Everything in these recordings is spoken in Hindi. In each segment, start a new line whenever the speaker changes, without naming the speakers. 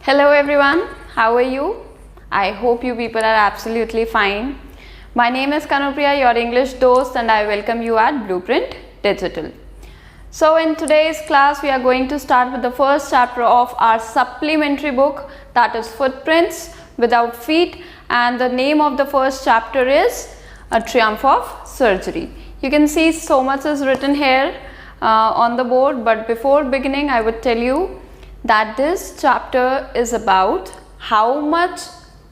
Hello everyone, how are you? I hope you people are absolutely fine. My name is Kanupriya, your English dost, and I welcome you at Blueprint Digital. So in today's class we are going to start with the first chapter of our supplementary book, that is Footprints Without Feet, and the name of the first chapter is A Triumph of Surgery. You can see so much is written here on the board, but before beginning I would tell you that this chapter is about how much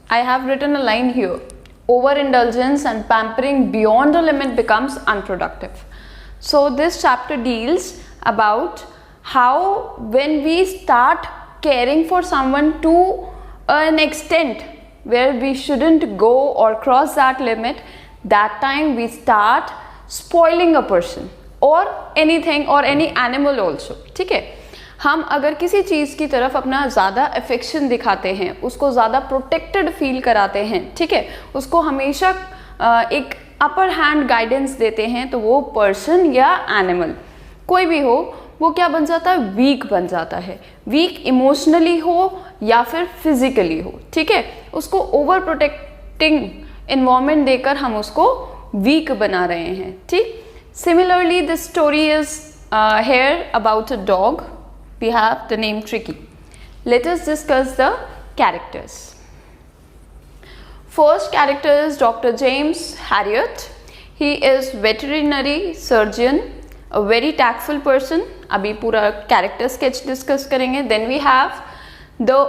I have written a line here. Overindulgence and pampering beyond the limit becomes unproductive. So this chapter deals about how when we start caring for someone to an extent where we shouldn't go or cross that limit, that time we start spoiling a person or anything or any animal also. ठीक है, हम अगर किसी चीज़ की तरफ अपना ज़्यादा अफेक्शन दिखाते हैं, उसको ज़्यादा प्रोटेक्टेड फील कराते हैं, ठीक है, उसको हमेशा एक अपर हैंड गाइडेंस देते हैं, तो वो पर्सन या एनिमल कोई भी हो वो क्या बन जाता है, वीक बन जाता है. वीक इमोशनली हो या फिर फिजिकली हो. ठीक है, उसको ओवर प्रोटेक्टिंग इन्वायरमेंट देकर हम उसको वीक बना रहे हैं. ठीक, similarly this story is here about a dog. We have the name Tricky. Let us discuss the characters. First character is Dr. James Herriot. He is veterinary surgeon, a very tactful person. अभी पूरा character sketch discuss करेंगे. Then we have the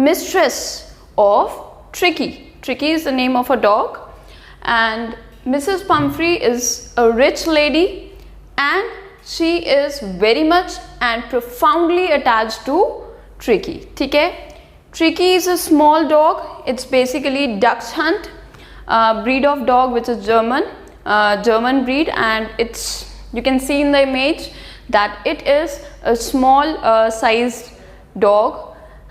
mistress of Tricky. Tricky is the name of a dog, and Mrs. Pumphrey is a rich lady, and she is very much and profoundly attached to Tricky. ठीक है, Tricky is a small dog. It's basically Dachshund, breed of dog which is German breed, and you can see in the image that it is a small sized dog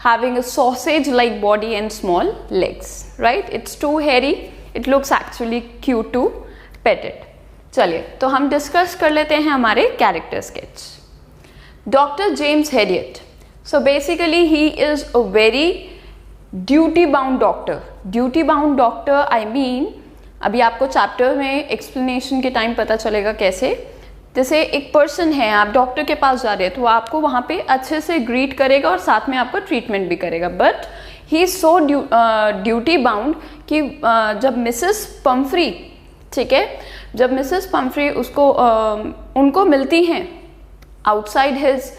having a sausage like body and small legs, right? It's too hairy. It looks actually cute to pet it. चलिए, तो हम डिस्कस कर लेते हैं हमारे character sketch. Doctor James Harriet. So basically he is a very duty bound doctor. Duty bound doctor I mean, अभी आपको चैप्टर में एक्सप्लेनेशन के टाइम पता चलेगा कैसे. जैसे एक पर्सन है, आप डॉक्टर के पास जा रहे हैं, तो आपको वहाँ पे अच्छे से ग्रीट करेगा और साथ में आपको ट्रीटमेंट भी करेगा. But he is so duty bound कि जब मिसेस पम्फ्री, ठीक है, जब मिसेस पम्फ्री उसको उनको मिलती हैं आउटसाइड हिज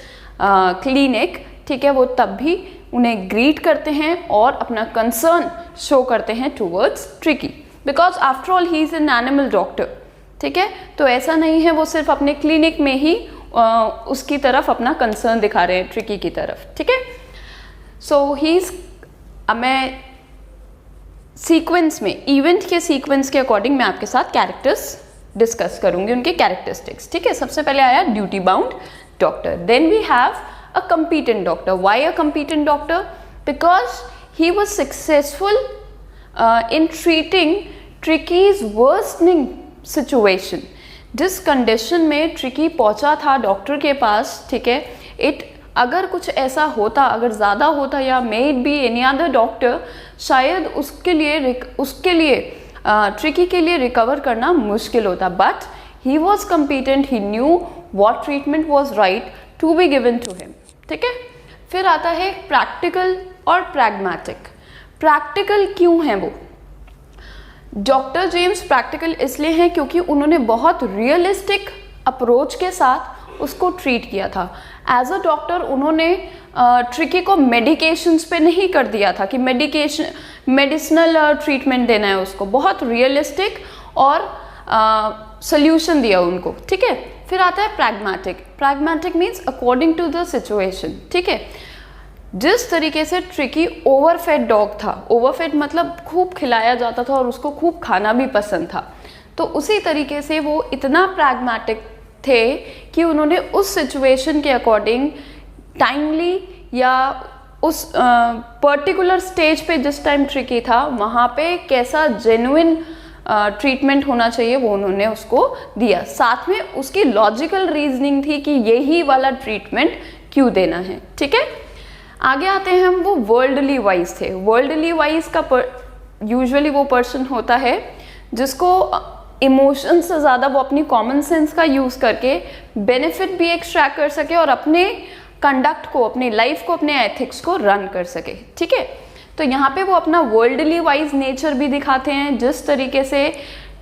क्लिनिक, ठीक है, वो तब भी उन्हें ग्रीट करते हैं और अपना कंसर्न शो करते हैं towards tricky, because after all he is an animal doctor. ठीक है, तो ऐसा नहीं है वो सिर्फ अपने क्लिनिक में ही उसकी तरफ अपना कंसर्न दिखा रहे हैं, ट्रिकी की तरफ. ठीक है, सो ही इज, मैं सीक्वेंस में, इवेंट के सीक्वेंस के अकॉर्डिंग मैं आपके साथ कैरेक्टर्स डिस्कस करूंगी, उनके कैरेक्टरिस्टिक्स. ठीक है, सबसे पहले आया duty bound doctor. Then we have a competent doctor. Why a competent doctor? Because he was successful in treating Tricki's worsening situation. जिस कंडीशन में ट्रिकी पहुंचा था डॉक्टर के पास, ठीक है, अगर कुछ ऐसा होता, अगर ज़्यादा होता, या मे it be any other doctor, शायद उसके लिए ट्रिकी के लिए रिकवर करना मुश्किल होता. But he was competent. He knew what treatment was right to be given to him. ठीक है, फिर आता है प्रैक्टिकल और प्रैग्मेटिक. प्रैक्टिकल क्यों है वो? डॉक्टर जेम्स प्रैक्टिकल इसलिए हैं क्योंकि उन्होंने बहुत रियलिस्टिक अप्रोच के साथ उसको ट्रीट किया था. एज अ डॉक्टर उन्होंने ट्रिकी को मेडिकेशंस पे नहीं कर दिया था कि मेडिसिनल ट्रीटमेंट देना है उसको. बहुत रियलिस्टिक और सोल्यूशन दिया उनको. ठीक है, फिर आता है pragmatic. Pragmatic means according to the situation. ठीक है, जिस तरीके से ट्रिकी ओवरफेड डॉग था, ओवरफेड मतलब खूब खिलाया जाता था और उसको खूब खाना भी पसंद था, तो उसी तरीके से वो इतना प्रैग्मेटिक थे कि उन्होंने उस सिचुएशन के अकॉर्डिंग टाइमली या उस पर्टिकुलर स्टेज पे जिस टाइम ट्रिकी था वहाँ पे कैसा जेन्युइन ट्रीटमेंट होना चाहिए वो उन्होंने उसको दिया. साथ में उसकी लॉजिकल रीजनिंग थी कि यही वाला ट्रीटमेंट क्यों देना है. ठीक है, आगे आते हैं हम, वो वर्ल्डली वाइज थे। वर्ल्डली वाइज का यूजुअली वो पर्सन होता है जिसको इमोशन से ज़्यादा वो अपनी कॉमन सेंस का यूज़ करके बेनिफिट भी एक्सट्रैक्ट कर सके और अपने कंडक्ट को, अपनी लाइफ को, अपने एथिक्स को रन कर सके। ठीक है, तो यहाँ पे वो अपना वर्ल्डली वाइज नेचर भी दिखाते हैं। जिस तरीके से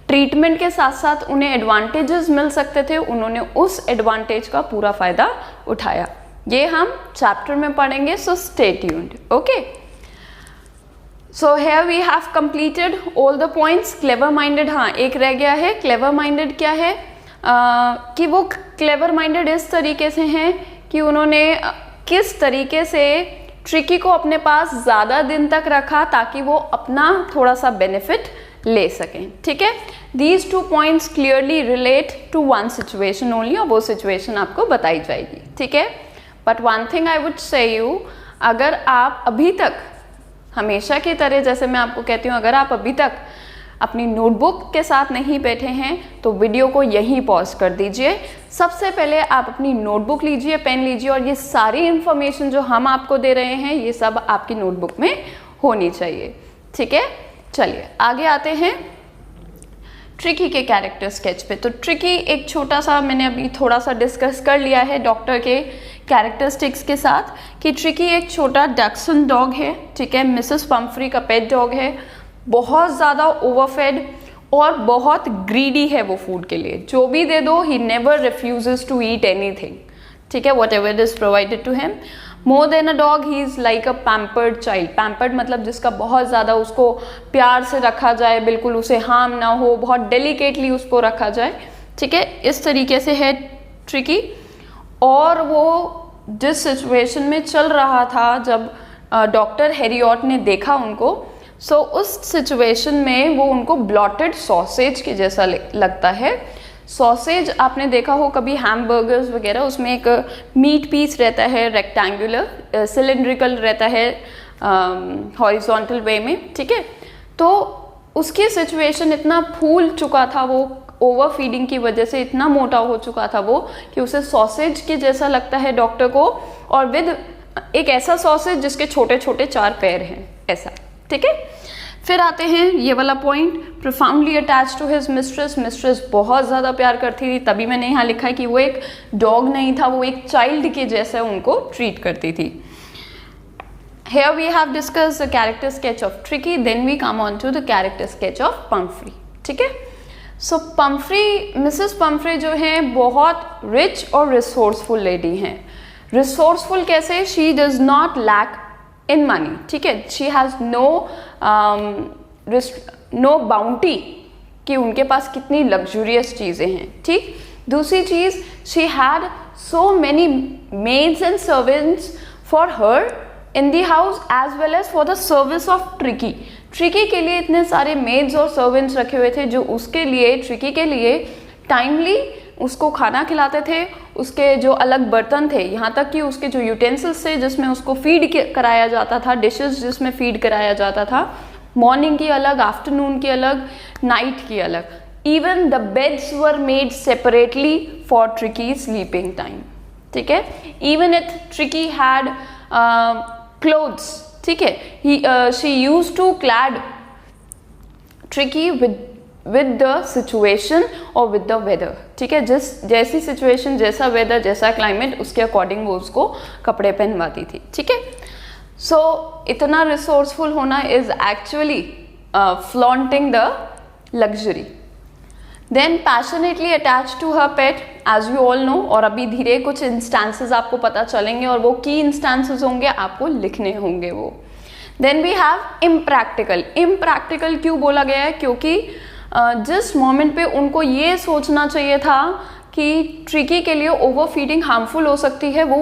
ट्रीटमेंट के साथ साथ उन्हें एडवांटेजेस मिल सकते थे, उन्होंने उस एडवांटेज का पूरा फायदा उठाया। ये हम चैप्टर में पढ़ेंगे, so stay tuned. Okay, so here we have completed all the points. Clever minded, हाँ एक रह गया है। क्लेवर माइंडेड क्या है कि वो क्लेवर माइंडेड इस तरीके से हैं कि उन्होंने किस तरीके से ट्रिकी को अपने पास ज़्यादा दिन तक रखा ताकि वो अपना थोड़ा सा बेनिफिट ले सकें। ठीक है, these 2 points clearly relate to one situation only, और वो सिचुएशन आपको बताई जाएगी। ठीक है, but one thing I would say you, अगर आप अभी तक हमेशा की तरह, जैसे मैं आपको कहती हूँ, अगर आप अभी तक अपनी नोटबुक के साथ नहीं बैठे हैं तो वीडियो को यहीं पॉज कर दीजिए। सबसे पहले आप अपनी नोटबुक लीजिए, पेन लीजिए, और ये सारी इंफॉर्मेशन जो हम आपको दे रहे हैं ये सब आपकी नोटबुक में होनी चाहिए। ठीक है, चलिए आगे आते हैं ट्रिकी के कैरेक्टर स्केच पे। तो ट्रिकी एक छोटा सा, मैंने अभी थोड़ा सा डिस्कस कर लिया है डॉक्टर के कैरेक्टरिस्टिक्स के साथ, कि ट्रिकी एक छोटा डैक्सन डॉग है। ठीक है, मिसेस पम्फ्री का पेट डॉग है। बहुत ज़्यादा ओवरफेड और बहुत ग्रीडी है वो फूड के लिए। जो भी दे दो, he never refuses to eat anything. ठीक है, whatever is provided to him. More than a dog, he is like a pampered child. Pampered मतलब जिसका बहुत ज़्यादा उसको प्यार से रखा जाए, बिल्कुल उसे हार्म ना हो, बहुत डेलिकेटली उसको रखा जाए। ठीक है, इस तरीके से है ट्रिकी। और वो जिस सिचुएशन में चल रहा था, जब डॉक्टर हैरियट ने देखा उनको, सो उस सिचुएशन में वो उनको ब्लॉटेड सॉसेज के जैसा लगता है। सॉसेज आपने देखा हो कभी, हैमबर्गर्स वगैरह, उसमें एक मीट पीस रहता है, रेक्टेंगुलर सिलिंड्रिकल रहता है, हॉरिजॉन्टल वे में। ठीक है, तो उसकी सिचुएशन इतना फूल चुका था वो, ओवर फीडिंग की वजह से इतना मोटा हो चुका था वो, कि उसे सॉसेज के जैसा लगता है डॉक्टर को, और विद एक ऐसा सॉसेज जिसके छोटे छोटे 4 पैर हैं, ऐसा। ठीक है, फिर आते हैं ये वाला point, profoundly attach to his mistress. Mistress बहुत ज़्यादा प्यार करती थी, तभी मैंने यहाँ लिखा है कि वो एक डॉग नहीं था, वो एक चाइल्ड के जैसे उनको ट्रीट करती थी। Here we have discussed the character sketch of Tricky, then we come on to the character sketch of Pumphrey. ठीक है, सो मिसेस पम्फ्री जो है बहुत रिच और रिसोर्सफुल लेडी हैं। रिसोर्सफुल कैसे? She does not lack in money. ठीक है, शी हैज़ नो बाउंटी कि उनके पास कितनी लग्जूरियस चीज़ें हैं। ठीक, दूसरी चीज़, she had so many maids and servants for her in the house as well as for the service of Tricki. Tricki के लिए इतने सारे मेड्स और सर्वेंट्स रखे हुए थे जो उसके लिए, ट्रिकी के लिए टाइमली उसको खाना खिलाते थे। उसके जो अलग बर्तन थे, यहाँ तक कि उसके जो यूटेंसिल्स थे जिसमें उसको फीड कराया जाता था, डिशेस जिसमें फीड कराया जाता था, मॉर्निंग की अलग, आफ्टरनून की अलग, नाइट की अलग। Even the beds were made separately for Tricki sleeping time. ठीक है, even it Tricki had clothes. ठीक है, she used to clad Tricki with the situation और विद द वेदर। ठीक है, जैसी सिचुएशन, जैसा वेदर, जैसा क्लाइमेट, उसके अकॉर्डिंग वो उसको कपड़े पहनवाती थी। ठीक है, सो इतना रिसोर्सफुल होना is actually flaunting the luxury. Then passionately attach to her pet, as you all know. और अभी धीरे कुछ इंस्टांसेस आपको पता चलेंगे, और वो की इंस्टांसेस होंगे, आपको लिखने होंगे वो। Then we have impractical. Impractical क्यों बोला गया है? क्योंकि जिस मोमेंट पे उनको ये सोचना चाहिए था कि ट्रिकी के लिए ओवर फीडिंग हार्मफुल हो सकती है, वो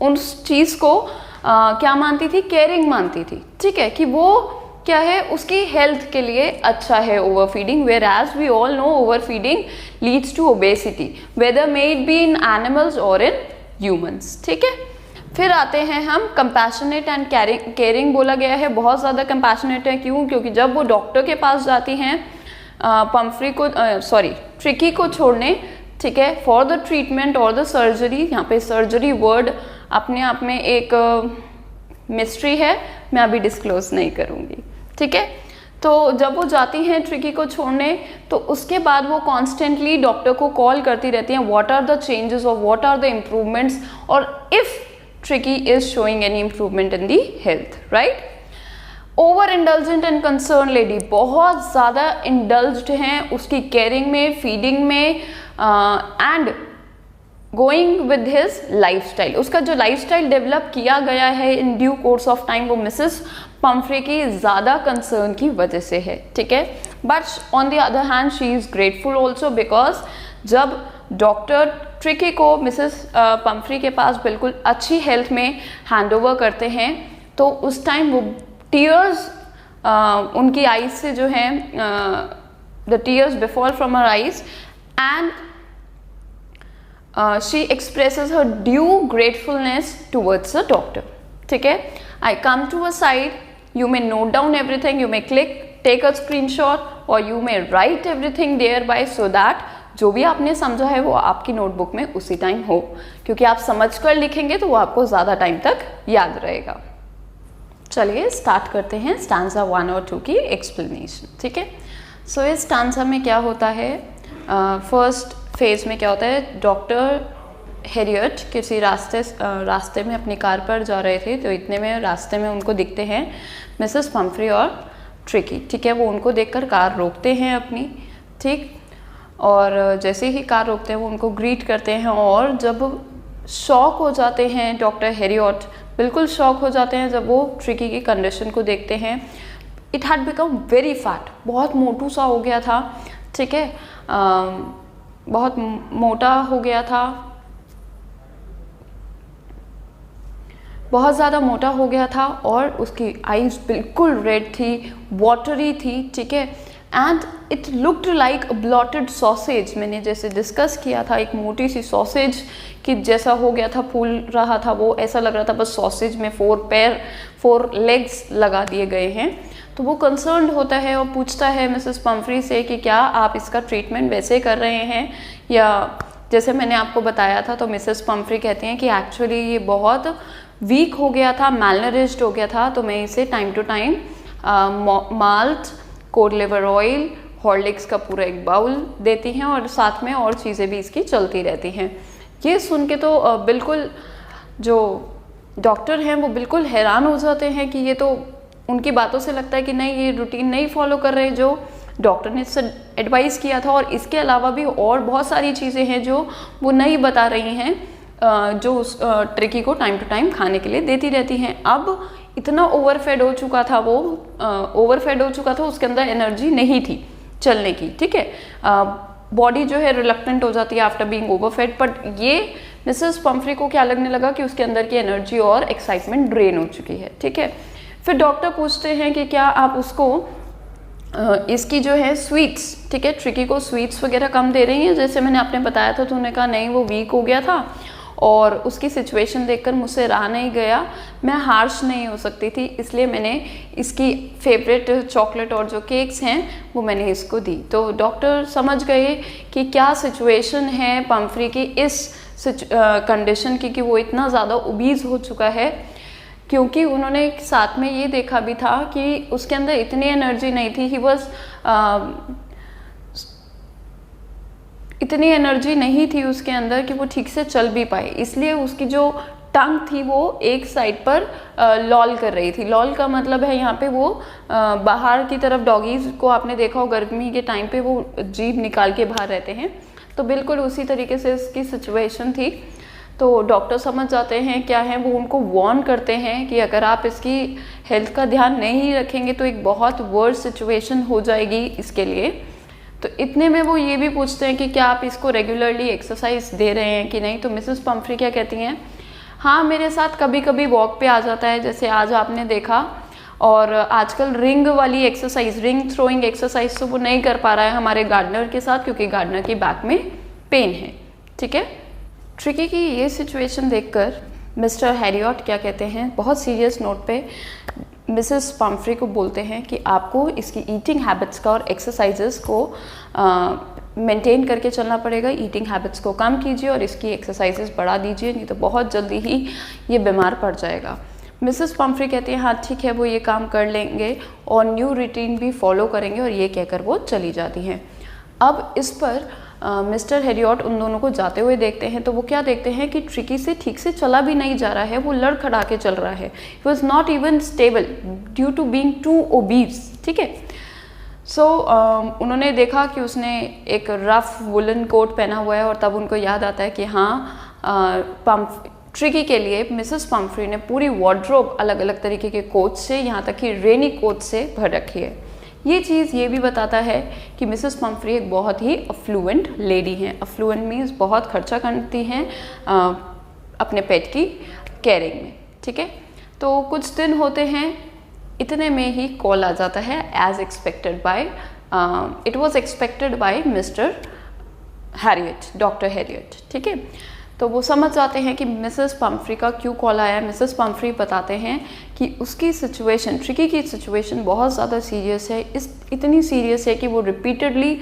उस चीज़ को क्या मानती थी? केयरिंग मानती थी। ठीक है, कि वो क्या है, उसकी हेल्थ के लिए अच्छा है over feeding. Whereas we all know over feeding leads to obesity, whether may it be in animals और इन ह्यूमंस। ठीक है, फिर आते हैं हम कंपैशनेट एंड केयरिंग बोला गया है। बहुत ज़्यादा कंपैशनेट है, क्यों? क्योंकि जब वो डॉक्टर के पास जाती हैं पम्फ्री को, ट्रिकी को छोड़ने, ठीक है, फॉर द ट्रीटमेंट और द सर्जरी। यहाँ पे सर्जरी वर्ड अपने आप में एक मिस्ट्री है, मैं अभी डिस्क्लोज नहीं करूँगी, ठीक है। तो जब वो जाती हैं ट्रिकी को छोड़ने, तो उसके बाद वो कॉन्स्टेंटली डॉक्टर को कॉल करती रहती हैं, व्हाट आर द चेंजेस और व्हाट आर द इम्प्रूवमेंट्स, और if tricky is showing any improvement in the health, right. Over indulgent and concern lady, बहुत ज़्यादा इंडल्ज्ड हैं उसकी केयरिंग में, फीडिंग में, and going with his lifestyle. उसका जो लाइफस्टाइल डेवलप किया गया है in due course of time, वो मिसेस पम्फ्रे की ज़्यादा कंसर्न की वजह से है, ठीक है। But on the other hand she is grateful also, because जब डॉक्टर ट्रिकी को मिसेस पम्फ्रे के पास बिल्कुल अच्छी हेल्थ में हैंड ओवर करते हैं, तो उस टाइम वो टीयर्स उनकी आईज से जो है, the tears befall from her eyes, and she expresses her due gratefulness towards the doctor, ठीक है। I come to a side, you may note down everything, you may click, take a screenshot, or you may write everything thereby so that जो भी आपने समझा है वो आपकी नोटबुक में उसी टाइम हो, क्योंकि आप समझ कर लिखेंगे तो वो आपको ज़्यादा टाइम तक याद रहेगा। चलिए स्टार्ट करते हैं स्टांजा 1 और 2 की एक्सप्लेनेशन, ठीक है। सो इस स्टांजा में क्या होता है, फर्स्ट फेज में क्या होता है, डॉक्टर हैरियट किसी रास्ते में अपनी कार पर जा रहे थे, तो इतने में रास्ते में उनको दिखते हैं मिसेस पम्फ्रे और ट्रिकी, ठीक है। वो उनको देखकर कार रोकते हैं अपनी, ठीक, और जैसे ही कार रोकते हैं वो उनको ग्रीट करते हैं, और जब शॉक हो जाते हैं डॉक्टर हैरियट, बिल्कुल शॉक हो जाते हैं जब वो ट्रिकी की कंडीशन को देखते हैं। It had become very fat, बहुत मोटू सा हो गया था, ठीक है, बहुत मोटा हो गया था, बहुत ज़्यादा मोटा हो गया था, और उसकी आईज बिल्कुल रेड थी, वाटरी थी, ठीक है। And it looked like a blotted sausage, मैंने जैसे डिस्कस किया था, एक मोटी सी सॉसेज की जैसा हो गया था, फूल रहा था वो, ऐसा लग रहा था बस सॉसेज में 4 लेग्स लगा दिए गए हैं। तो वो कंसर्न्ड होता है और पूछता है मिसेस पम्फ्रे से कि क्या आप इसका ट्रीटमेंट वैसे कर रहे हैं या जैसे मैंने आपको बताया था। तो मिसेस पम्फ्रे कहती हैं कि एक्चुअली ये बहुत वीक हो गया था, मैलनरिश्ड हो गया था, तो मैं इसे time to time malt, cod liver oil, Horlicks का पूरा एक बाउल देती हैं, और साथ में और चीज़ें भी इसकी चलती रहती हैं। ये सुन के तो बिल्कुल जो डॉक्टर हैं वो बिल्कुल हैरान हो जाते हैं कि ये तो, उनकी बातों से लगता है कि नहीं, ये रूटीन नहीं फॉलो कर रहे जो डॉक्टर ने इससे एडवाइस किया था, और इसके अलावा भी और बहुत सारी चीज़ें हैं जो वो नहीं बता रही हैं, जो उस ट्रिकी को टाइम टू टाइम खाने के लिए देती रहती हैं। अब इतना ओवरफेड हो चुका था वो, ओवरफेड हो चुका था, उसके अंदर एनर्जी नहीं थी चलने की, ठीक है। बॉडी जो है रिलक्टेंट हो जाती है आफ्टर बीइंग ओवरफेड, बट ये मिसेस पम्फ्रे को क्या लगने लगा कि उसके अंदर की एनर्जी और एक्साइटमेंट ड्रेन हो चुकी है, ठीक है। फिर डॉक्टर पूछते हैं कि क्या आप उसको इसकी जो है स्वीट्स, ठीक है, ट्रिकी को स्वीट्स वगैरह कम दे रही हैं, जैसे मैंने आपने बताया था। तो उन्होंने कहा नहीं, वो वीक हो गया था और उसकी सिचुएशन देखकर मुझसे रहा नहीं गया, मैं हार्श नहीं हो सकती थी, इसलिए मैंने इसकी फेवरेट चॉकलेट और जो केक्स हैं वो मैंने इसको दी। तो डॉक्टर समझ गए कि क्या सिचुएशन है पम्फ्रे की इस कंडीशन की, कि वो इतना ज़्यादा ओबीज हो चुका है, क्योंकि उन्होंने साथ में ये देखा भी था कि उसके अंदर इतनी एनर्जी नहीं थी, ही वॉज इतनी एनर्जी नहीं थी उसके अंदर कि वो ठीक से चल भी पाए, इसलिए उसकी जो टंग थी वो एक साइड पर लॉल कर रही थी। लॉल का मतलब है यहाँ पे वो बाहर की तरफ, डॉगीज को आपने देखा हो गर्मी के टाइम पे वो जीभ निकाल के बाहर रहते हैं, तो बिल्कुल उसी तरीके से इसकी सिचुएशन थी। तो डॉक्टर समझ जाते हैं क्या है, वो उनको वार्न करते हैं कि अगर आप इसकी हेल्थ का ध्यान नहीं रखेंगे तो एक बहुत वर्स्ट सिचुएशन हो जाएगी इसके लिए। तो इतने में वो ये भी पूछते हैं कि क्या आप इसको रेगुलरली एक्सरसाइज दे रहे हैं कि नहीं। तो मिसेस पम्फ्रे क्या कहती हैं, हाँ मेरे साथ कभी कभी वॉक पे आ जाता है, जैसे आज आपने देखा, और आजकल रिंग वाली एक्सरसाइज, रिंग थ्रोइंग एक्सरसाइज तो वो नहीं कर पा रहा है हमारे गार्डनर के साथ, क्योंकि गार्डनर की बैक में पेन है, ठीक है। ट्रिकी की ये सिचुएशन देखकर मिस्टर हैरियट क्या कहते हैं, बहुत सीरियस नोट पे मिसेस पम्फ्रे को बोलते हैं कि आपको इसकी ईटिंग हैबिट्स का और एक्सरसाइजेस को मेंटेन करके चलना पड़ेगा। ईटिंग हैबिट्स को कम कीजिए और इसकी एक्सरसाइजेस बढ़ा दीजिए, नहीं तो बहुत जल्दी ही ये बीमार पड़ जाएगा। मिसेस पम्फ्री कहती है हाँ ठीक है वो ये काम कर लेंगे और न्यू रूटीन भी फॉलो करेंगे, और ये कहकर वो चली जाती हैं। अब इस पर मिस्टर हैरियट उन दोनों को जाते हुए देखते हैं, तो वो क्या देखते हैं कि ट्रिकी से ठीक से चला भी नहीं जा रहा है, वो लड़खड़ा के चल रहा है। He was not even stable due to being too obese, ठीक है। सो उन्होंने देखा कि उसने एक रफ वुलन कोट पहना हुआ है, और तब उनको याद आता है कि हाँ ट्रिकी के लिए मिसेस पम्फ्री ने पूरी वार्डरोब अलग अलग तरीके के कोट से, यहाँ तक कि रेनी कोट से भर रखी है। ये चीज़ ये भी बताता है कि मिसेस पम्फ्री एक बहुत ही अफ्लुएंट लेडी हैं। अफ्लुएंट मीन्स बहुत खर्चा करती हैं अपने पेट की केयरिंग में, ठीक है। तो कुछ दिन होते हैं, इतने में ही कॉल आ जाता है as expected by it was expected by mister Harriet, doctor Harriet, ठीक है। तो वो समझ जाते हैं कि मिसेस पम्फ्री का क्यों कॉल आया। मिसेस पम्फ्री बताते हैं कि उसकी सिचुएशन, ट्रिकी की सिचुएशन बहुत ज़्यादा सीरियस है। इतनी सीरियस है कि वो रिपीटेडली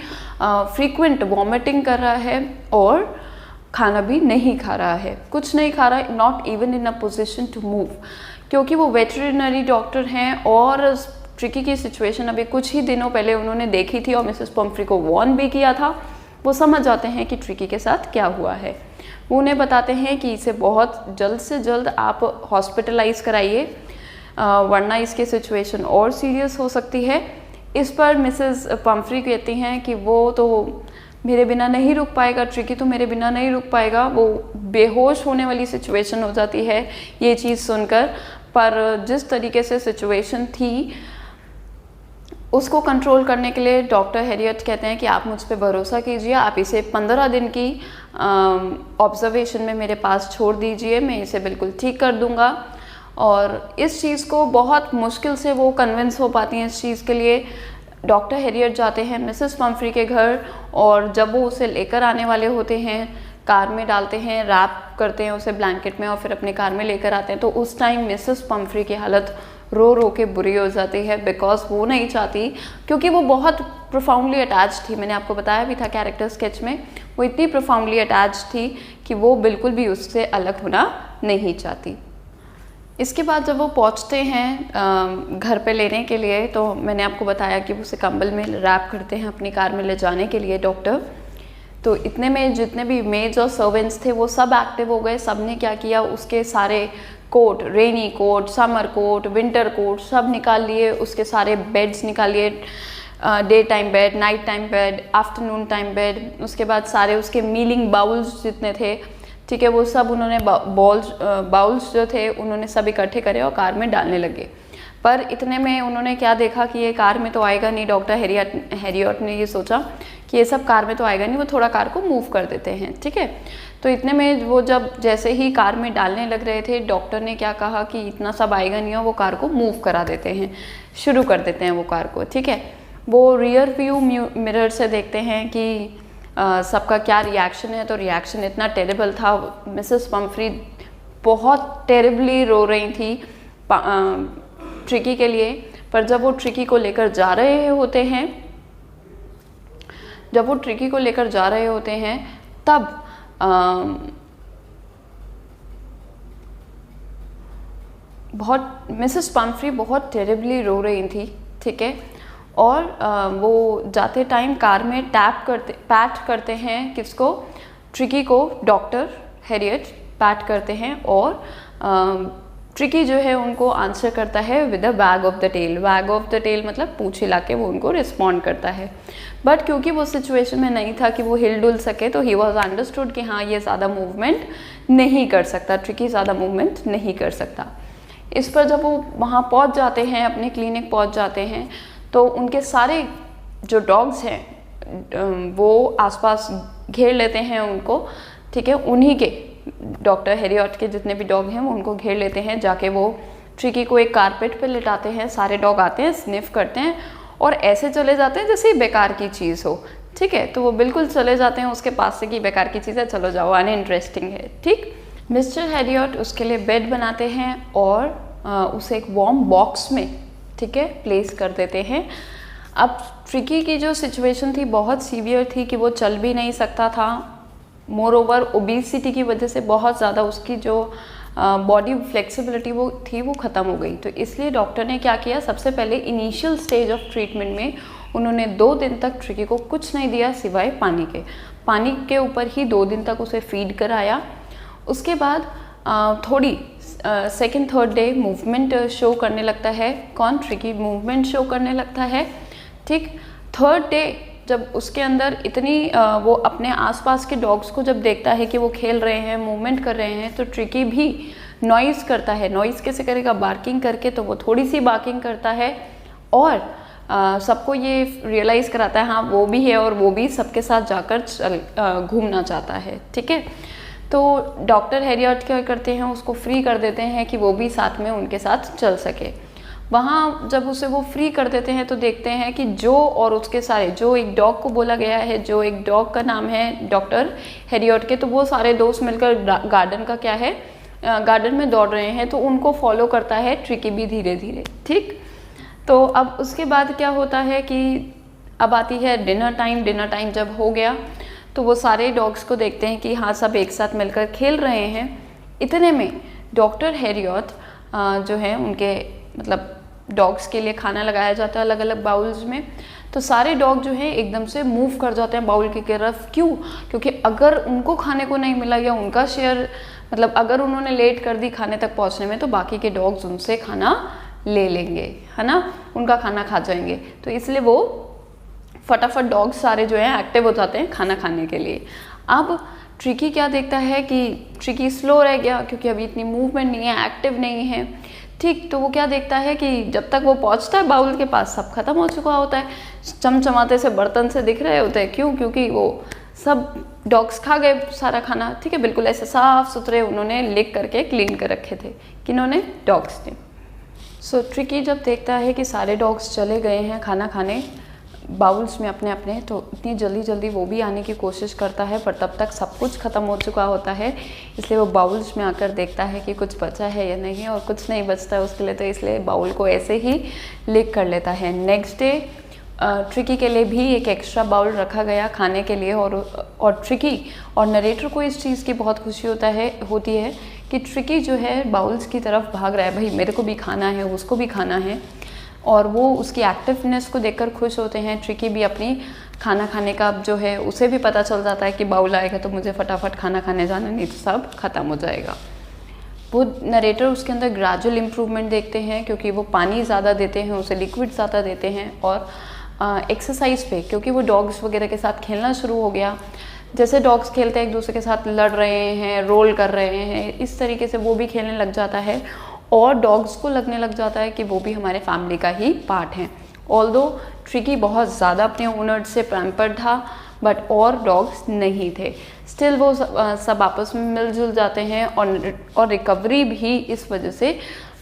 फ्रीक्वेंट वॉमिटिंग कर रहा है और खाना भी नहीं खा रहा है, कुछ नहीं खा रहा है, not even in a position to move. क्योंकि वो वेटरिनरी डॉक्टर हैं और ट्रिकी की सिचुएशन अभी कुछ ही दिनों पहले उन्होंने देखी थी और मिसेस पम्फ्री को वार्न भी किया था। वो समझ जाते हैं कि ट्रिकी के साथ क्या हुआ है। वो उन्हें बताते हैं कि इसे बहुत जल्द से जल्द आप हॉस्पिटलाइज कराइए, वरना इसकी सिचुएशन और सीरियस हो सकती है। इस पर मिसेस पम्फ्री कहती हैं कि वो तो मेरे बिना नहीं रुक पाएगा, ट्रिकी तो मेरे बिना नहीं रुक पाएगा। वो बेहोश होने वाली सिचुएशन हो जाती है ये चीज़ सुनकर। पर जिस तरीके से सिचुएशन थी उसको कंट्रोल करने के लिए डॉक्टर हैरियट कहते हैं कि आप मुझ पे भरोसा कीजिए, आप इसे 15 दिन की ऑब्जर्वेशन में मेरे पास छोड़ दीजिए, मैं इसे बिल्कुल ठीक कर दूंगा। और इस चीज़ को बहुत मुश्किल से वो कन्विंस हो पाती हैं इस चीज़ के लिए। डॉक्टर हैरियट जाते हैं मिसेस पम्फ्री के घर, और जब वो उसे लेकर आने वाले होते हैं, कार में डालते हैं, रैप करते हैं उसे ब्लैंकेट में और फिर अपने कार में लेकर आते हैं, तो उस टाइम मिसेस पम्फ्री की हालत रो रो के बुरी हो जाती है। बिकॉज वो नहीं चाहती, क्योंकि वो बहुत प्रोफाउंडली अटैच थी, मैंने आपको बताया भी था कैरेक्टर स्केच में, वो इतनी प्रोफाउंडली अटैच थी कि वो बिल्कुल भी उससे अलग होना नहीं चाहती। इसके बाद जब वो पहुंचते हैं घर पे लेने के लिए, तो मैंने आपको बताया कि उसे कंबल में रैप करते हैं अपनी कार में ले जाने के लिए डॉक्टर। तो इतने में जितने भी मेड्स और सर्वेंट्स थे वो सब एक्टिव हो गए। सब ने क्या किया, उसके सारे coat, rainy coat, summer coat, winter coat सब निकाल लिए, उसके सारे बेड्स निकाल लिए, day time bed, night time bed, afternoon time bed, उसके बाद सारे उसके मीलिंग बाउल्स जितने थे, ठीक है, वो सब उन्होंने बाउल्स जो थे उन्होंने सब इकट्ठे करे और कार में डालने लगे। पर इतने में उन्होंने क्या देखा कि ये कार में तो आएगा नहीं। डॉक्टर हैरियट ने ये सोचा कि ये सब कार में तो आएगा नहीं, वो थोड़ा कार को मूव कर देते हैं, ठीक है। तो इतने में वो जब जैसे ही कार में डालने लग रहे थे, डॉक्टर ने क्या कहा कि इतना सब आएगा नहीं और वो कार को मूव करा देते हैं, शुरू कर देते हैं वो कार को, ठीक है। वो रियर व्यू मिरर से देखते हैं कि सबका क्या रिएक्शन है। तो रिएक्शन इतना टेरेबल था, मिसेस पम्फ्री बहुत टेरेबली रो रही थी ट्रिकी के लिए। पर जब वो ट्रिकी को लेकर जा रहे होते हैं, तब मिसेस पम्फ्री बहुत टेरेबली रो रही थी, ठीक है। और वो जाते टाइम कार में पैट करते हैं किसको, ट्रिकी को। डॉक्टर हैरियट पैट करते हैं और ट्रिकी जो है उनको आंसर करता है विद अ वैग ऑफ द टेल। वैग ऑफ द टेल मतलब पूंछ हिला के वो उनको रिस्पॉन्ड करता है। बट क्योंकि वो सिचुएशन में नहीं था कि वो हिल डुल सके, तो ही वॉज अंडरस्टूड कि हाँ ये ज़्यादा मूवमेंट नहीं कर सकता, ट्रिकी ज़्यादा मूवमेंट नहीं कर सकता। इस पर जब वो वहाँ पहुँच जाते हैं, अपने क्लिनिक पहुँच जाते हैं, तो उनके सारे जो डॉग्स हैं वो आसपास घेर लेते हैं उनको, ठीक है। उन्हीं के डॉक्टर हैरियट के जितने भी डॉग हैं वो उनको घेर लेते हैं। जाके वो ट्रिकी को एक कारपेट पे लिटाते हैं, सारे डॉग आते हैं, स्निफ करते हैं और ऐसे चले जाते हैं जैसे बेकार की चीज़ हो, ठीक है। तो वो बिल्कुल चले जाते हैं उसके पास से कि बेकार की चीज़ है, चलो जाओ, अनइंटरेस्टिंग है, ठीक। मिस्टर हैरियट उसके लिए बेड बनाते हैं और उसे एक वार्म बॉक्स में, ठीक है, प्लेस कर देते हैं। अब ट्रिकी की जो सिचुएशन थी बहुत सीवियर थी कि वो चल भी नहीं सकता था। मोर ओवर ओबेसिटी की वजह से बहुत ज़्यादा उसकी जो बॉडी फ्लेक्सिबिलिटी वो थी वो ख़त्म हो गई। तो इसलिए डॉक्टर ने क्या किया, सबसे पहले इनिशियल स्टेज ऑफ ट्रीटमेंट में उन्होंने 2 दिन तक ट्रिकी को कुछ नहीं दिया सिवाय पानी के ऊपर ही 2 दिन तक उसे फीड कराया। उसके बाद थोड़ी second third day movement show करने लगता है। कौन? ट्रिकी मूवमेंट शो करने लगता है, ठीक। थर्ड डे जब उसके अंदर इतनी वो अपने आसपास के डॉग्स को जब देखता है कि वो खेल रहे हैं, मूवमेंट कर रहे हैं, तो ट्रिकी भी नॉइज़ करता है। नॉइज़ कैसे करेगा? बार्किंग करके। तो वो थोड़ी सी बार्किंग करता है और सबको ये रियलाइज़ कराता है हाँ वो भी है और वो भी सबके साथ जाकर घूमना चाहता है, ठीक है। तो डॉक्टर हैरियट क्या करते हैं, उसको फ्री कर देते हैं कि वो भी साथ में उनके साथ चल सके। वहाँ जब उसे वो फ्री कर देते हैं तो देखते हैं कि जो और उसके सारे, जो एक डॉग को बोला गया है, जो एक डॉग का नाम है डॉक्टर हैरियट के, तो वो सारे दोस्त मिलकर गार्डन का क्या है, गार्डन में दौड़ रहे हैं। तो उनको फॉलो करता है ट्रिकी भी धीरे धीरे, ठीक। तो अब उसके बाद क्या होता है कि अब आती है डिनर टाइम। डिनर टाइम जब हो गया तो वो सारे डॉग्स को देखते हैं कि हाँ सब एक साथ मिलकर खेल रहे हैं। इतने में डॉक्टर हैरियट जो है उनके मतलब डॉग्स के लिए खाना लगाया जाता है अलग अलग बाउल्स में। तो सारे डॉग जो हैं एकदम से मूव कर जाते हैं बाउल की तरफ। क्यों? क्योंकि अगर उनको खाने को नहीं मिला या उनका शेयर मतलब अगर उन्होंने लेट कर दी खाने तक पहुंचने में तो बाकी के डॉग्स उनसे खाना ले लेंगे, है ना, उनका खाना खा जाएंगे। तो इसलिए वो फटाफट डॉग्स सारे जो हैं एक्टिव हो जाते हैं खाना खाने के लिए। अब ट्रिकी क्या देखता है कि ट्रिकी स्लो रह गया क्योंकि अभी इतनी मूवमेंट नहीं है, एक्टिव नहीं है, ठीक। तो वो क्या देखता है कि जब तक वो पहुंचता है बाउल के पास सब खत्म हो चुका होता है, चमचमाते से बर्तन से दिख रहे होते हैं। क्यों? क्योंकि वो सब डॉग्स खा गए सारा खाना, ठीक है। बिल्कुल ऐसे साफ सुथरे उन्होंने लिख करके क्लीन कर रखे थे। किन्होंने? डॉग्स ने। सो ट्रिकी जब देखता है कि सारे डॉग्स चले गए हैं खाना खाने बाउल्स में अपने अपने, तो इतनी जल्दी जल्दी वो भी आने की कोशिश करता है, पर तब तक सब कुछ ख़त्म हो चुका होता है। इसलिए वो बाउल्स में आकर देखता है कि कुछ बचा है या नहीं, और कुछ नहीं बचता है उसके लिए, तो इसलिए बाउल को ऐसे ही लिक कर लेता है। नेक्स्ट डे ट्रिकी के लिए भी एक एक्स्ट्रा बाउल रखा गया खाने के लिए, और ट्रिकी और नरेटर को इस चीज़ की बहुत खुशी होती है कि ट्रिकी जो है बाउल्स की तरफ भाग रहा है, भाई मेरे को भी खाना है, उसको भी खाना है, और वो उसकी एक्टिवनेस को देखकर खुश होते हैं। ट्रिकी भी अपनी खाना खाने का जो है उसे भी पता चल जाता है कि बाउल आएगा तो मुझे फटाफट खाना खाने जाना, नहीं तो सब खत्म हो जाएगा। वो नरेटर उसके अंदर ग्रेजुअल इम्प्रूवमेंट देखते हैं क्योंकि वो पानी ज़्यादा देते हैं, उसे लिक्विड ज़्यादा देते हैं, और एक्सरसाइज पे क्योंकि वो डॉग्स वगैरह के साथ खेलना शुरू हो गया। जैसे डॉग्स खेलते हैं एक दूसरे के साथ, लड़ रहे हैं, रोल कर रहे हैं, इस तरीके से वो भी खेलने लग जाता है, और डॉग्स को लगने लग जाता है कि वो भी हमारे फैमिली का ही पार्ट है। ऑल्दो ट्रिकी बहुत ज़्यादा अपने ओनर से पैम्पर्ड था, बट और डॉग्स नहीं थे। स्टिल वो सब आपस में मिलजुल जाते हैं, और रिकवरी भी इस वजह से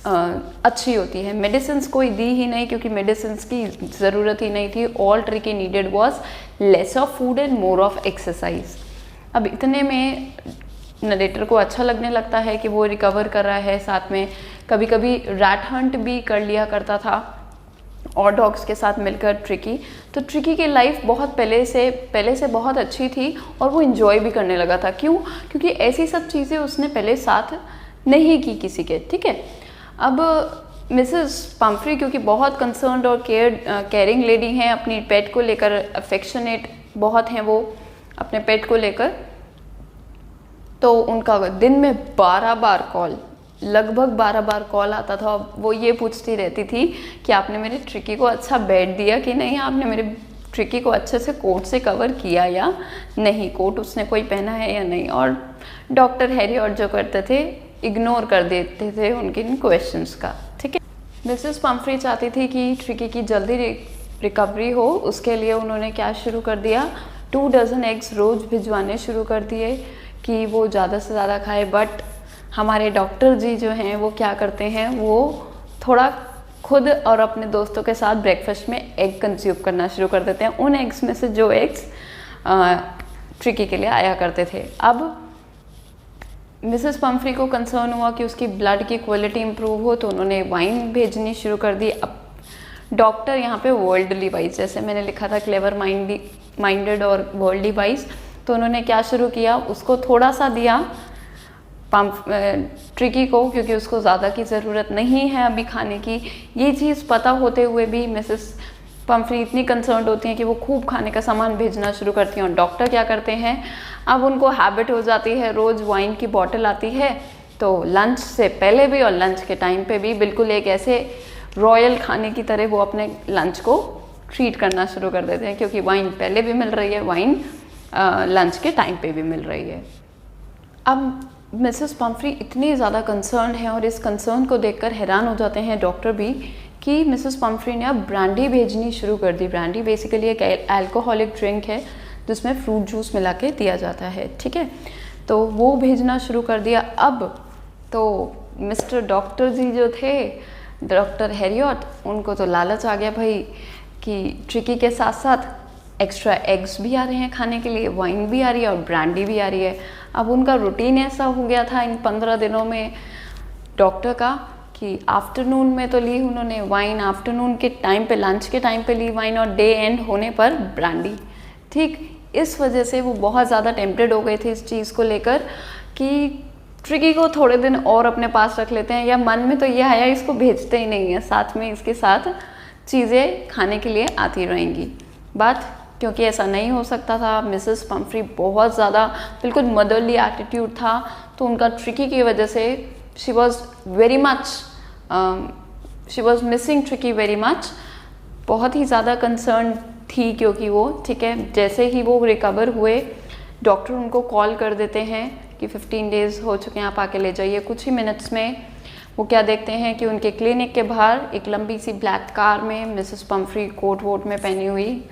अच्छी होती है। मेडिसिन्स कोई दी ही नहीं क्योंकि मेडिसिन्स की ज़रूरत ही नहीं थी। All tricky needed was less of food and more of exercise. अब इतने में नरेटर को अच्छा लगने लगता है कि वो रिकवर कर रहा है। साथ में कभी कभी रैट हंट भी कर लिया करता था और डॉग्स के साथ मिलकर ट्रिकी। तो ट्रिकी की लाइफ बहुत पहले से बहुत अच्छी थी और वो इन्जॉय भी करने लगा था। क्यों? क्योंकि ऐसी सब चीज़ें उसने पहले साथ नहीं की किसी के, ठीक है। अब मिसेस पम्फ्री क्योंकि बहुत कंसर्न्ड और केयरिंग लेडी हैं, अपनी पेट को लेकर अफेक्शनेट बहुत हैं वो अपने पेट को लेकर, तो उनका दिन में 12 बार कॉल, लगभग 12 बार कॉल आता था। वो ये पूछती रहती थी कि आपने मेरे ट्रिकी को अच्छा बेड दिया कि नहीं, आपने मेरे ट्रिकी को अच्छे से कोट से कवर किया या नहीं, कोट उसने कोई पहना है या नहीं। और डॉक्टर हैरियट जो करते थे इग्नोर कर देते थे उनके इन क्वेश्चंस का, ठीक है। मिसेस पम्फ्री चाहती थी कि ट्रिकी की जल्दी रिकवरी हो, उसके लिए उन्होंने क्या शुरू कर दिया, 2 डज़न एग्स रोज़ भिजवाने शुरू कर दिए कि वो ज़्यादा से ज़्यादा खाए। बट हमारे डॉक्टर जी जो हैं वो क्या करते हैं, वो थोड़ा खुद और अपने दोस्तों के साथ ब्रेकफास्ट में एग कंज्यूम करना शुरू कर देते हैं, उन एग्स में से जो एग्स ट्रिकी के लिए आया करते थे। अब मिसेस पम्फ्री को कंसर्न हुआ कि उसकी ब्लड की क्वालिटी इंप्रूव हो, तो उन्होंने वाइन भेजनी शुरू कर दी। अब डॉक्टर यहाँ पे वर्ल्डली वाइज, जैसे मैंने लिखा था क्लेवर माइंडेड और वर्ल्डली वाइज, तो उन्होंने क्या शुरू किया, उसको थोड़ा सा दिया ट्रिकी को, क्योंकि उसको ज़्यादा की ज़रूरत नहीं है अभी खाने की। ये चीज़ पता होते हुए भी मिसेस पम्फ्री इतनी कंसर्न होती हैं कि वो खूब खाने का सामान भेजना शुरू करती हैं। और डॉक्टर क्या करते हैं, अब उनको हैबिट हो जाती है, रोज़ वाइन की बॉटल आती है, तो लंच से पहले भी और लंच के टाइम पे भी बिल्कुल एक ऐसे रॉयल खाने की तरह वो अपने लंच को ट्रीट करना शुरू कर देते हैं, क्योंकि वाइन पहले भी मिल रही है, वाइन लंच के टाइम पे भी मिल रही है। अब मिसेस पम्फ्री इतनी ज़्यादा कंसर्न है और इस कंसर्न को देखकर हैरान हो जाते हैं डॉक्टर भी कि मिसेस पम्फ्री ने अब ब्रांडी भेजनी शुरू कर दी। ब्रांडी बेसिकली एक अल्कोहलिक ड्रिंक है जिसमें फ्रूट जूस मिला के दिया जाता है, ठीक है, तो वो भेजना शुरू कर दिया। अब तो मिस्टर डॉक्टर जी जो थे, डॉक्टर हैरियट, उनको तो लालच आ गया भाई कि ट्रिकी के साथ साथ एक्स्ट्रा एग्स भी आ रहे हैं खाने के लिए, वाइन भी आ रही है और ब्रांडी भी आ रही है। अब उनका रूटीन ऐसा हो गया था इन 15 दिनों में डॉक्टर का कि आफ्टरनून में तो ली उन्होंने वाइन, आफ्टरनून के टाइम पे, लंच के टाइम पे ली वाइन और डे एंड होने पर ब्रांडी, ठीक। इस वजह से वो बहुत ज़्यादा टेम्प्टेड हो गए थे इस चीज़ को लेकर कि ट्रिकी को थोड़े दिन और अपने पास रख लेते हैं, या मन में तो ये आया इसको भेजते ही नहीं है, साथ में इसके साथ चीज़ें खाने के लिए आती रहेंगी। बात क्योंकि ऐसा नहीं हो सकता था, मिसेस पम्फ्री बहुत ज़्यादा बिल्कुल मदरली एटीट्यूड था, तो उनका ट्रिकी की वजह से she was missing tricky very much, बहुत ही ज़्यादा कंसर्न थी, क्योंकि वो, ठीक है, जैसे ही वो रिकवर हुए डॉक्टर उनको कॉल कर देते हैं कि 15 डेज़ हो चुके हैं, आप आके ले जाइए। कुछ ही मिनट्स में वो क्या देखते हैं कि उनके क्लिनिक के बाहर एक लंबी सी ब्लैक कार में मिसेस पम्फ्री कोट वोट में पहनी हुई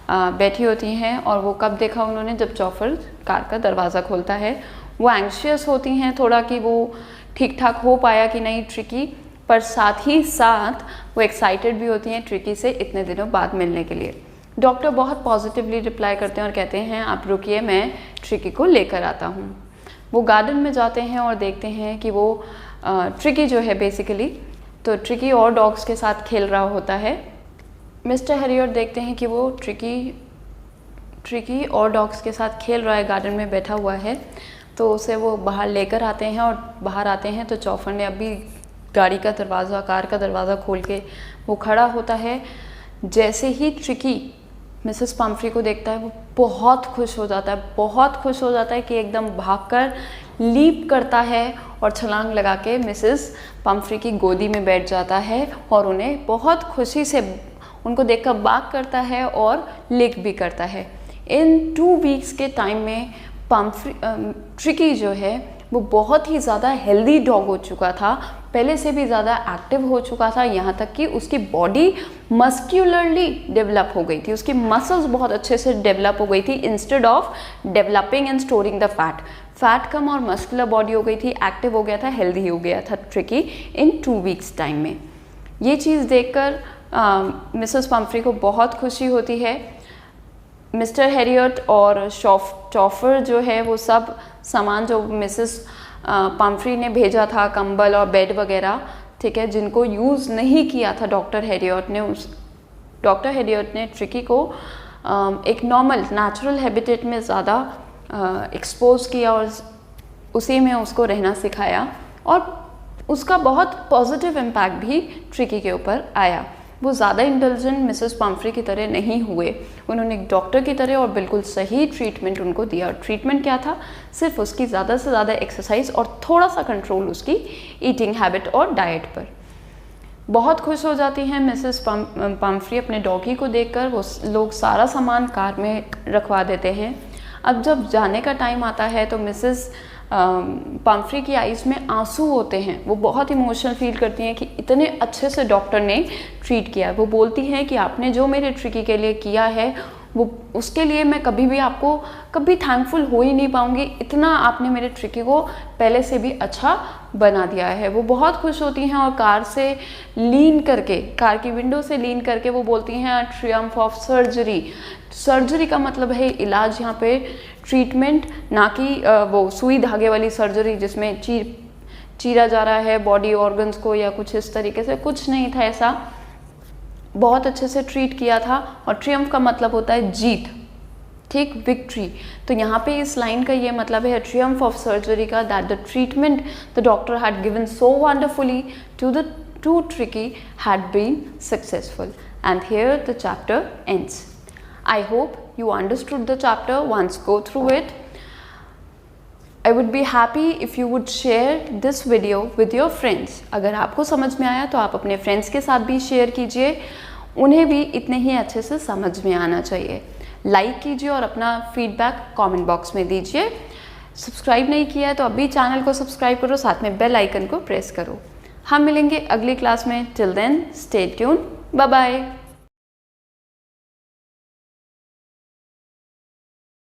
बैठी होती हैं। और वो कब देखा उन्होंने, जब चौफर कार का दरवाज़ा खोलता है। वो एंग्शियस होती हैं थोड़ा कि वो ठीक ठाक हो पाया कि नहीं ट्रिकी, पर साथ ही साथ वो एक्साइटेड भी होती हैं ट्रिकी से इतने दिनों बाद मिलने के लिए। डॉक्टर बहुत पॉजिटिवली रिप्लाई करते हैं और कहते हैं आप रुकिए, मैं ट्रिकी को लेकर आता हूँ। वो गार्डन में जाते हैं और देखते हैं कि वो ट्रिकी जो है बेसिकली, तो ट्रिकी और डॉग्स के साथ खेल रहा होता है। मिस्टर हैरियट देखते हैं कि वो ट्रिकी और डॉग्स के साथ खेल रहा है, गार्डन में बैठा हुआ है, तो उसे वो बाहर लेकर आते हैं। और बाहर आते हैं तो चौफर ने अभी गाड़ी का दरवाज़ा, कार का दरवाज़ा खोल के वो खड़ा होता है। जैसे ही ट्रिकी मिसेस पम्फ्री को देखता है वो बहुत खुश हो जाता है, बहुत खुश हो जाता है कि एकदम भागकर लीप करता है और छलांग लगा के मिसेस पम्फ्री की गोदी में बैठ जाता है और उन्हें बहुत खुशी से उनको देखकर बाग करता है और लिक भी करता है। इन 2 वीक्स के टाइम में ट्रिकी जो है वो बहुत ही ज़्यादा हेल्दी डॉग हो चुका था, पहले से भी ज़्यादा एक्टिव हो चुका था, यहाँ तक कि उसकी बॉडी मस्क्यूलरली डेवलप हो गई थी, उसकी मसल्स बहुत अच्छे से डेवलप हो गई थी। Instead of developing and storing the fat कम और मस्कुलर बॉडी हो गई थी, एक्टिव हो गया था, हेल्दी हो गया था ट्रिकी इन 2 वीक्स टाइम में। ये चीज़ देखकर मिसेस पम्फ्री को बहुत खुशी होती है। मिस्टर हैरियट और चौफर जो है वो सब सामान जो मिसेस पम्फ्री ने भेजा था, कंबल और बेड वगैरह, ठीक है, जिनको यूज़ नहीं किया था डॉक्टर हैरियट ने ट्रिकी को एक नॉर्मल नेचुरल हैबिटेट में ज़्यादा एक्सपोज किया और उसी में उसको रहना सिखाया, और उसका बहुत पॉजिटिव इम्पैक्ट भी ट्रिकी के ऊपर आया। वो ज़्यादा इंटेलिजेंट मिसेस पम्फ्री की तरह नहीं हुए, उन्होंने एक डॉक्टर की तरह और बिल्कुल सही ट्रीटमेंट उनको दिया। और ट्रीटमेंट क्या था, सिर्फ उसकी ज़्यादा से ज़्यादा एक्सरसाइज और थोड़ा सा कंट्रोल उसकी ईटिंग हैबिट और डाइट पर। बहुत खुश हो जाती हैं मिसेस पम्फ्री अपने डॉगी को देखकर। वो लोग सारा सामान कार में रखवा देते हैं। अब जब जाने का टाइम आता है तो मिसेस पम्फ्री की आइज़ में आंसू होते हैं, वो बहुत इमोशनल फील करती हैं कि इतने अच्छे से डॉक्टर ने ट्रीट किया। वो बोलती हैं कि आपने जो मेरे ट्रिकी के लिए किया है वो उसके लिए मैं कभी भी आपको कभी थैंकफुल हो ही नहीं पाऊँगी, इतना आपने मेरे ट्रिकी को पहले से भी अच्छा बना दिया है। वो बहुत खुश होती हैं और कार से लीन करके, कार की विंडो से लीन करके वो बोलती हैं ट्रियम्फ ऑफ सर्जरी। सर्जरी का मतलब है इलाज, यहाँ पे ट्रीटमेंट, ना कि वो सुई धागे वाली सर्जरी जिसमें चीरा जा रहा है बॉडी ऑर्गन्स को या कुछ इस तरीके से, कुछ नहीं था ऐसा। बहुत अच्छे से ट्रीट किया था। और ट्रियम्फ का मतलब होता है जीत, ठीक, विक्ट्री। तो यहाँ पे इस लाइन का ये मतलब है ट्रियम्फ ऑफ सर्जरी का, that the treatment the doctor had given so wonderfully to the to Tricki had been successful, and here the chapter ends. I hope you understood the chapter. Once go through it. I would be happy if you would share this video with your friends. अगर आपको समझ में आया तो आप अपने फ्रेंड्स के साथ भी शेयर कीजिए, उन्हें भी इतने ही अच्छे से समझ में आना चाहिए। लाइक कीजिए और अपना फीडबैक कमेंट बॉक्स में दीजिए। सब्सक्राइब नहीं किया है तो अभी चैनल को सब्सक्राइब करो, साथ में बेल आइकन को प्रेस करो। हम मिलेंगे अगली क्लास में। Till then stay tuned, bye bye.